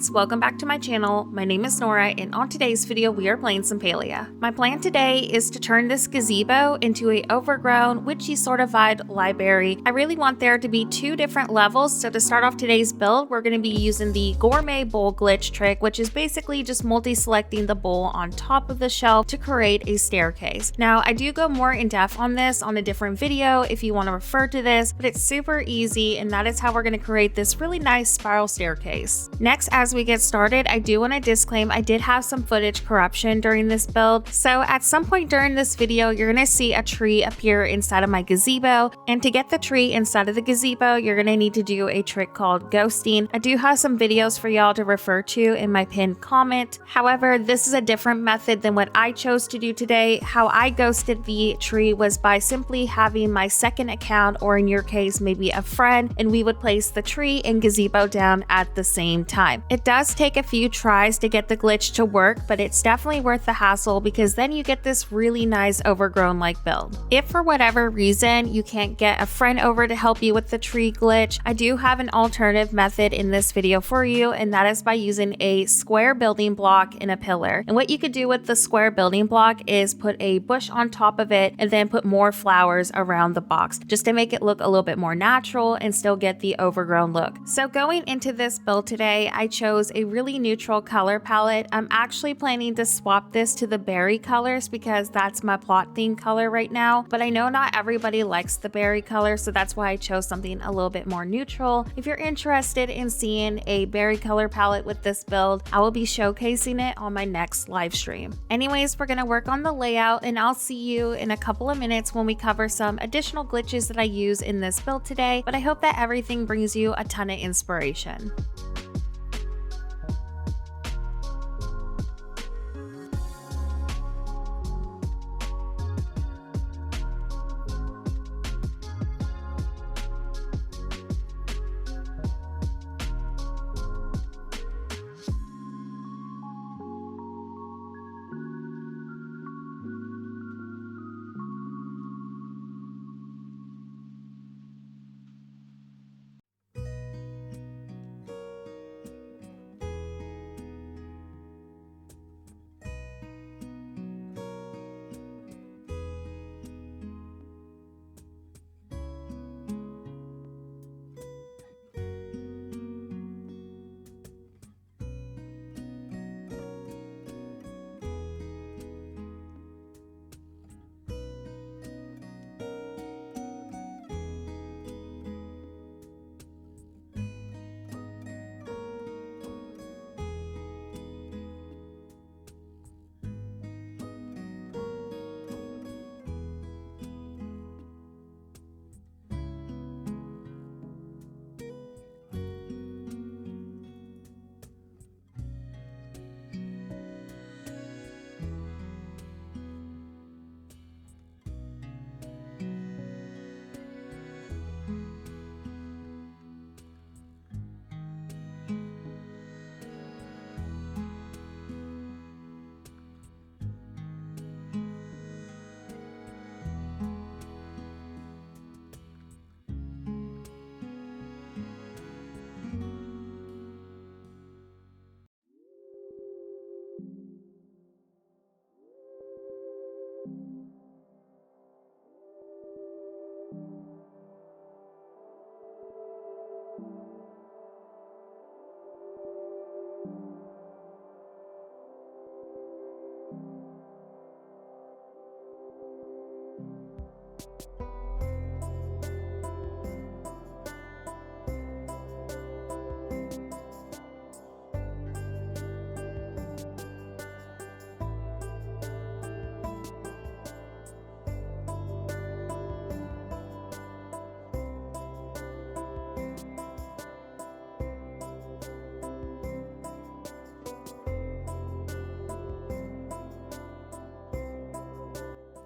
friends, welcome back to my channel. My name is Nora and on today's video we are playing some Palia. My plan today is to turn this gazebo into a overgrown, witchy sort of vibe library. I really want there to be two different levels, so to start off today's build we're going to be using the gourmet bowl glitch trick, which is basically just multi-selecting the bowl on top of the shelf to create a staircase. Now I do go more in depth on this on a different video if you want to refer to this, but it's super easy and that is how we're going to create this really nice spiral staircase. Next, as we get started, I do want to disclaim I did have some footage corruption during this build, so at some point during this video you're going to see a tree appear inside of my gazebo, and to get the tree inside of the gazebo you're going to need to do a trick called ghosting. I do have some videos for y'all to refer to in my pinned comment. However, this is a different method than what I chose to do today. How I ghosted the tree was by simply having my second account, or in your case maybe a friend, and we would place the tree and gazebo down at the same time. It does take a few tries to get the glitch to work, but it's definitely worth the hassle because then you get this really nice overgrown like build. If for whatever reason you can't get a friend over to help you with the tree glitch, I do have an alternative method in this video for you, and that is by using a square building block and a pillar. And what you could do with the square building block is put a bush on top of it and then put more flowers around the box just to make it look a little bit more natural and still get the overgrown look. So going into this build today, I chose a really neutral color palette. I'm actually planning to swap this to the berry colors because that's my plot theme color right now, but I know not everybody likes the berry color, so that's why I chose something a little bit more neutral. If you're interested in seeing a berry color palette with this build, I will be showcasing it on my next live stream. Anyways, we're gonna work on the layout and I'll see you in a couple of minutes when we cover some additional glitches that I use in this build today, but I hope that everything brings you a ton of inspiration.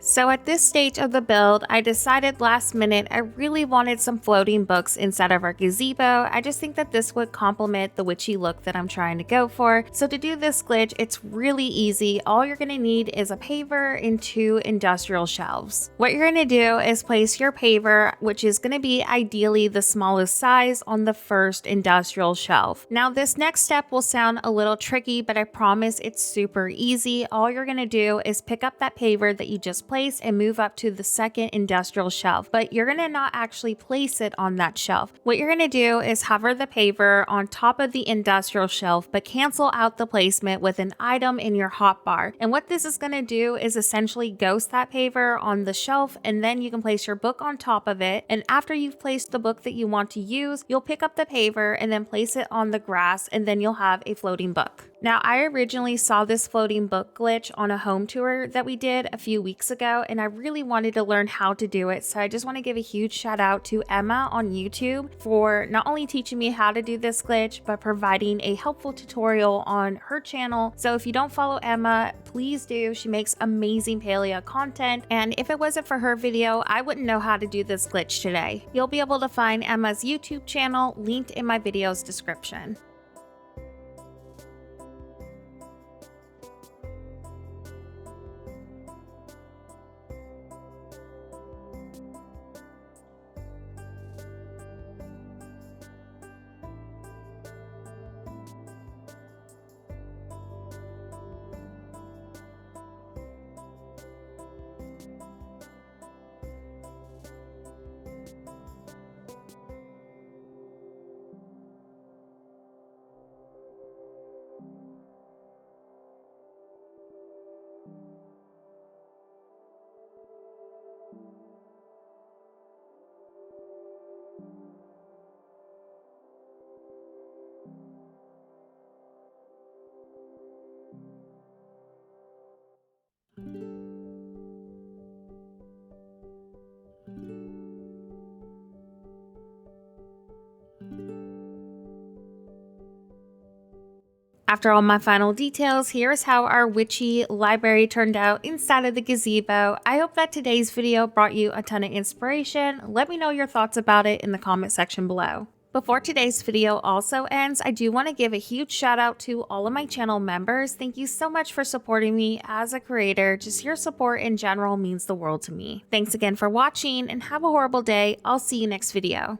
So at this stage of the build, I decided last minute I really wanted some floating books inside of our gazebo. I just think that this would complement the witchy look that I'm trying to go for. So to do this glitch, it's really easy. All you're going to need is a paver and 2 industrial shelves. What you're going to do is place your paver, which is going to be ideally the smallest size, on the first industrial shelf. Now this next step will sound a little tricky, but I promise it's super easy. All you're going to do is pick up that paver that you just placed and move up to the second industrial shelf, but you're going to not actually place it on that shelf. What you're going to do is hover the paver on top of the industrial shelf, but cancel out the placement with an item in your hotbar. And what this is going to do is essentially ghost that paver on the shelf, and then you can place your book on top of it. And after you've placed the book that you want to use, you'll pick up the paver and then place it on the grass, and then you'll have a floating book. Now, I originally saw this floating book glitch on a home tour that we did a few weeks ago, and I really wanted to learn how to do it. So I just want to give a huge shout out to Emma on YouTube for not only teaching me how to do this glitch, but providing a helpful tutorial on her channel. So if you don't follow Emma, please do. She makes amazing Palia content, and if it wasn't for her video, I wouldn't know how to do this glitch today. You'll be able to find Emma's YouTube channel linked in my video's description. After all my final details, here's how our witchy library turned out inside of the gazebo. I hope that today's video brought you a ton of inspiration. Let me know your thoughts about it in the comment section below. Before today's video also ends, I do want to give a huge shout out to all of my channel members. Thank you so much for supporting me as a creator. Just your support in general means the world to me. Thanks again for watching and have a horrible day. I'll see you next video.